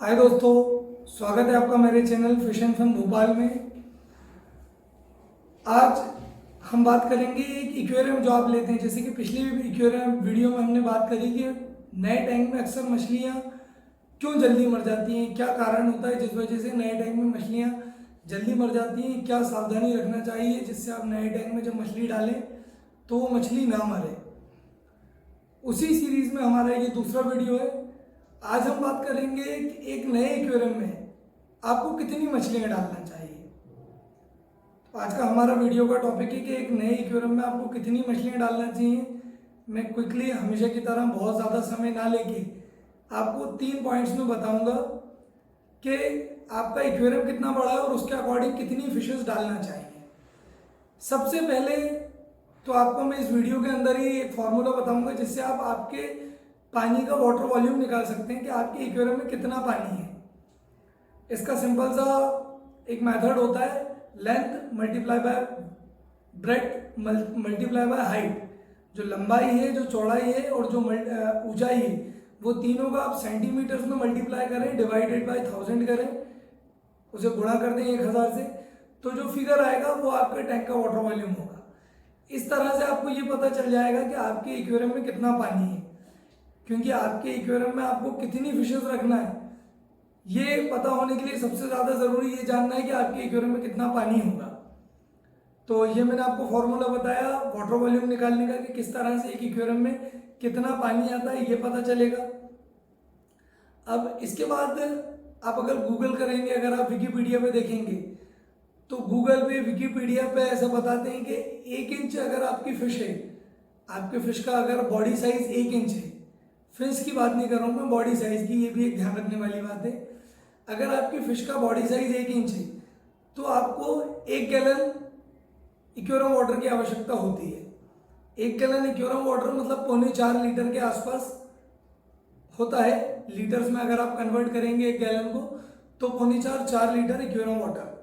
हाय दोस्तों, स्वागत है आपका मेरे channel fish and fun Bhopal में। आज हम बात करेंगे एक एक्वेरियम जो आप लेते हैं। जैसे कि पिछली एक्वेरियम वीडियो में हमने बात करी कि नए टैंक में अक्सर मछलियाँ क्यों जल्दी मर जाती हैं, क्या कारण होता है जिस वजह से नए टैंक में मछलियाँ जल्दी मर जाती हैं, क्या सावधानी रखना चाहिए जिससे आप नए टैंक में जब मछली डालें तो वो मछली ना मरे। उसी सीरीज में हमारा ये दूसरा वीडियो है। आज हम बात करेंगे कि एक नए एक्वेरियम में आपको कितनी मछलियां डालना चाहिए। तो आज का हमारा वीडियो का टॉपिक है कि एक नए एक्वेरियम में आपको कितनी मछलियां डालना चाहिए। मैं क्विकली हमेशा की तरह बहुत ज़्यादा समय ना लेके आपको 3 पॉइंट्स में बताऊंगा कि आपका एक्वेरियम कितना बड़ा है और उसके अकॉर्डिंग कितनी फिशेस डालना चाहिए। सबसे पहले तो आपको मैं इस वीडियो के अंदर ही एक फार्मूला बताऊंगा जिससे आप आपके पानी का वाटर वॉल्यूम निकाल सकते हैं कि आपके एक्वेरियम में कितना पानी है। इसका सिंपल सा एक मेथड होता है, length multiply by breadth multiply by height. जो लंबाई है, जो चौड़ाई है और जो ऊंचाई है, वो तीनों का आप सेंटीमीटर्स में मल्टीप्लाई करें, डिवाइडेड बाय 1000 करें, उसे गुणा कर दें 1000 से, तो जो फिगर आएगा वो आपके टैंक का वाटर वॉल्यूम होगा। इस तरह से आपको ये पता चल जाएगा कि आपके एक्वेरियम में कितना पानी है, क्योंकि आपके एक्वेरियम में आपको कितनी फिशेस रखना है ये पता होने के लिए सबसे ज़्यादा ज़रूरी ये जानना है कि आपके एक्वेरियम में कितना पानी होगा। तो ये मैंने आपको फॉर्मूला बताया वाटर वॉल्यूम निकालने का कि किस तरह से एक एक्वेरियम में कितना पानी आता है ये पता चलेगा। अब इसके बाद आप अगर गूगल करेंगे, अगर आप विकीपीडिया पे देखेंगे तो गूगल पे, विकीपीडिया पे ऐसा बताते हैं कि 1 इंच अगर आपकी फिश है, आपके फिश का अगर बॉडी साइज 1 इंच है, फिश की बात नहीं कर रहा हूँ मैं, बॉडी साइज की, ये भी एक ध्यान रखने वाली बात है। अगर आपकी फिश का बॉडी साइज 1 इंच है तो आपको 1 गैलन एक्वेरियम वाटर की आवश्यकता होती है। 1 गैलन एक्वेरियम वाटर मतलब 4.25 लीटर के आसपास होता है। लीटर्स में अगर आप कन्वर्ट करेंगे 1 गैलन को तो 4.25-4 लीटर एक्वेरियम वाटर।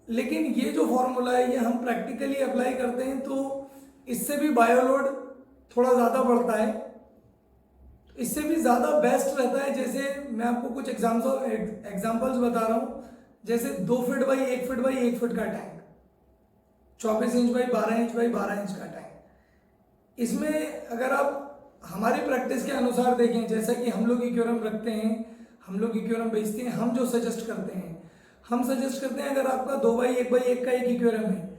लेकिन ये जो फॉर्मूला है ये हम प्रैक्टिकली अप्लाई करते हैं तो इससे भी बायोलोड थोड़ा ज़्यादा बढ़ता है, इससे भी ज़्यादा बेस्ट रहता है। जैसे मैं आपको कुछ एग्जाम्पल्स बता रहा हूँ। जैसे 2 feet by 1 feet by 1 feet का tank, 24 inch by 12 inch by 12 inch का टैंक। इसमें अगर आप हमारी प्रैक्टिस के अनुसार देखें, जैसा कि हम लोग एक्वेरियम रखते हैं, हम लोग एक्वेरियम बेचते हैं, हम जो सजेस्ट करते हैं, हम सजेस्ट करते हैं अगर आपका 2 बाई 1 बाई 1 का एक एक्वेरियम है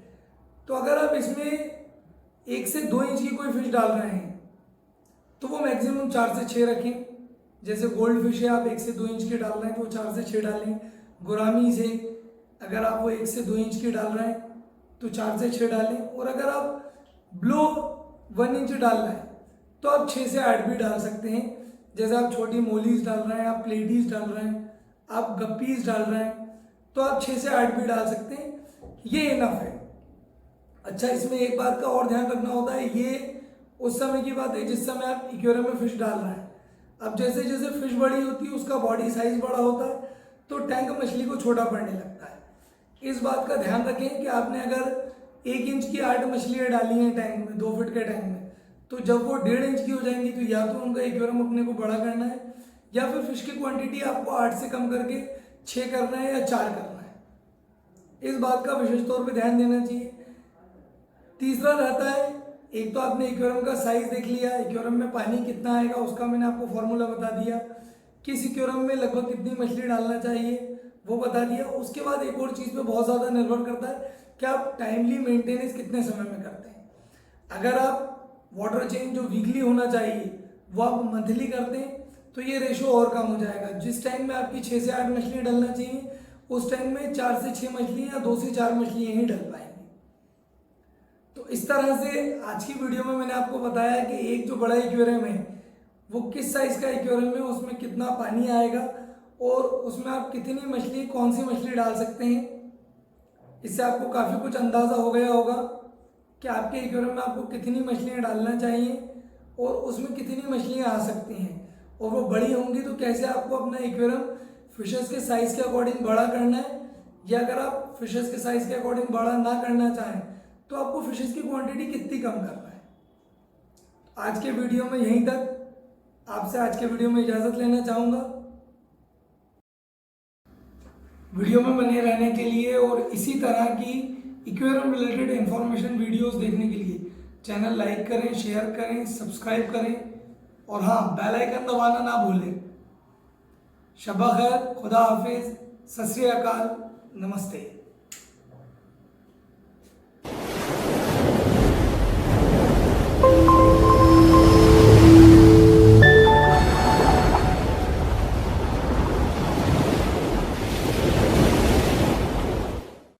तो अगर आप इसमें 1 से 2 इंच की कोई फिश डाल रहे हैं तो वो मैक्सिमम 4 से 6 रखें। जैसे गोल्ड फिश है, आप 1 से 2 इंच की डाल रहे हैं तो 4 से 6 डालें। गुरामी से अगर आप वो 1 से 2 इंच की डाल रहे हैं तो 4 से 6 डालें। और अगर आप ब्लो 1 इंच डाल रहे हैं तो आप 6 से 8 भी डाल सकते हैं। जैसे आप छोटी मोलीज डाल रहे हैं, आप प्लेटीज डाल रहे हैं, आप गप्पीज डाल रहे हैं तो आप 6 से 8 भी डाल सकते हैं, ये इनफ है। अच्छा, इसमें एक बात का और ध्यान रखना होता है, ये उस समय की बात है जिस समय आप एक्वेरियम में फिश डाल रहे हैं। अब जैसे जैसे फिश बड़ी होती है, उसका बॉडी साइज बड़ा होता है तो टैंक मछली को छोटा पड़ने लगता है। इस बात का ध्यान रखें कि आपने अगर 1 इंच की 8 मछलियाँ डाली हैं टैंक में, 2 फीट के टैंक में, तो जब वो 1.5 इंच की हो जाएंगी तो या तो उनका एक्वेरियम अपने को बड़ा करना है या फिर फिश की क्वांटिटी आपको 8 से कम करके 6 करना है या 4 करना है। इस बात का विशेष तौर पे ध्यान देना चाहिए। तीसरा रहता है, एक तो आपने एक्वेरियम का साइज देख लिया, एक्वेरियम में पानी कितना आएगा उसका मैंने आपको फॉर्मूला बता दिया, किस एक्वेरियम में लगभग कितनी मछली डालना चाहिए वो बता दिया। उसके बाद एक और चीज़ पे बहुत ज़्यादा निर्भर करता है कि आप टाइमली मेंटेनेंस कितने समय में करते हैं। अगर आप वाटर चेंज जो वीकली होना चाहिए वो आप मंथली करते हैं तो ये रेशो और कम हो जाएगा। जिस टाइम में आपकी 6 से 8 मछलियाँ डलना चाहिए उस टाइम में 4 से 6 मछलियाँ या 2 से 4 मछलियाँ ही डल पाएंगी। तो इस तरह से आज की वीडियो में मैंने आपको बताया कि एक जो बड़ा एक्वेरियम है वो किस साइज का एक्वेरियम है, उसमें कितना पानी आएगा और उसमें आप कितनी मछली, कौन सी मछली डाल सकते हैं। इससे आपको काफ़ी कुछ अंदाज़ा हो गया होगा कि आपके एक्वेरियम में आपको कितनी मछलियाँ डालना चाहिए और उसमें कितनी मछलियाँ आ सकती हैं, और वो बड़ी होंगी तो कैसे आपको अपना एक्वेरियम फिशेस के साइज़ के अकॉर्डिंग बड़ा करना है, या अगर आप फिशेस के साइज़ के अकॉर्डिंग बड़ा ना करना चाहें तो आपको फिशेस की क्वांटिटी कितनी कम करना है। आज के वीडियो में यहीं तक। आपसे आज के वीडियो में इजाज़त लेना चाहूँगा। वीडियो में बने रहने के लिए और इसी तरह की इक्वेरियम रिलेटेड इंफॉर्मेशन वीडियोस देखने के लिए चैनल लाइक करें, शेयर करें, सब्सक्राइब करें और हाँ, बेल आइकन दबाना ना भूलें। शब्बा खैर, खुदा हाफिज, सत श्री अकाल, नमस्ते।